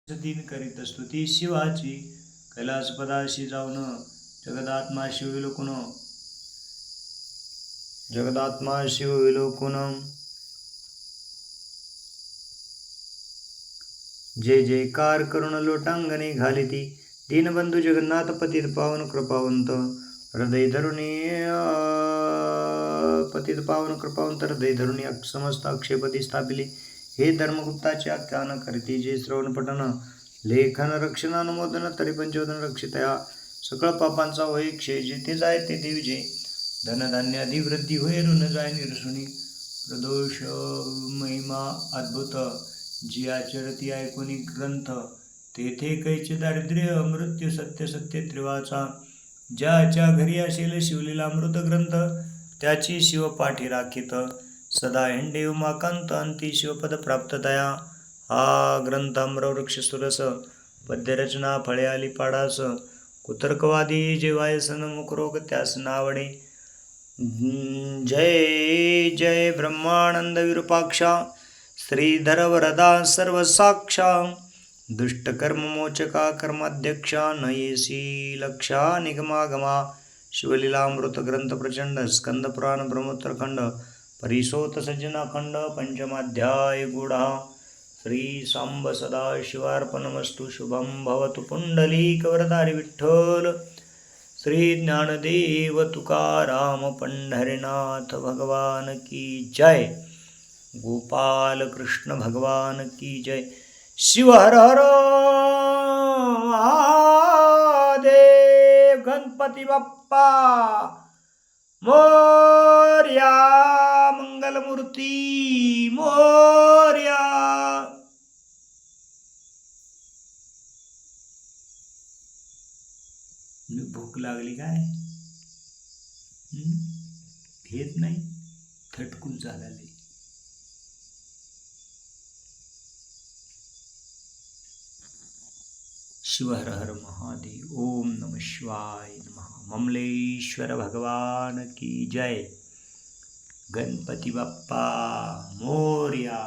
दिन करीत स्तुती शिवाची कैलासपदाशी जाऊन जगदात्मा शिव विलोकुन जगदात्मा शिव विलोकुन जय जयकार करुण लोटांगणे घालिती दीनबंधू जगन्नाथ पतित पावन कृपावंत हृदय धरुणी पतित पावन कृपावंत हृदय धरुणी समस्त अक्षयपदी स्थापिले हे धर्मगुप्ताचे आख्यान करीती जे श्रवण पठन लेखन रक्षण अनुमोदन तरी पंचोदन रक्षितया सकळ पापांचा होय क्षय जेथे जाय ते देवजे धनधान्य अधिवृद्धी होय ऋण जाय निरसुनी प्रदोष महिमा अद्भुत जी आचरती ऐकोनी ग्रंथ तेथे कैचे दारिद्र्य मृत्यू सत्य सत्य त्रिवाचा ज्याच्या घरी असेल शिवलीला अमृत ग्रंथ त्याची शिवपाठी राखीत सदा हिंडे उमाकांत अंती शिवपद प्राप्ततया हा ग्रंथ अम्रवृक्ष सुरस पद्यरचना फळे आली पाडास कुतर्कवादी जेवायसन मुखरोग त्यास नावडे जय जय ब्रह्मानंद विरूपाक्षा श्रीधर वरदा सर्व साक्षा दुष्टकर्ममोचका कर्माध्यक्षा नयेसी लक्षा निगमागमा शिवलीलामृत ग्रंथ प्रचंड स्कंद पुराण ब्रह्मोत्तरखंड परिसोत सज्जनाखंड पंचमाध्याय गूढा श्री सांब सदा शिवार्पणमस्तु शुभम भवतु पुंडलीकवरधारी विठ्ठल श्री ज्ञानदेव तुकाराम पंढरीनाथ भगवान की जय गोपाल कृष्ण भगवान की जय शिव हर हर महादेव गणपती बाप्पा मोरया मंगलमूर्ती मोरया भूक लागली काय घेत नाही थटकून चालले शिव हर हर महादेव ओम नमः शिवाय नमः ममलेश्वर भगवान की जय गणपती बाप्पा मोरया।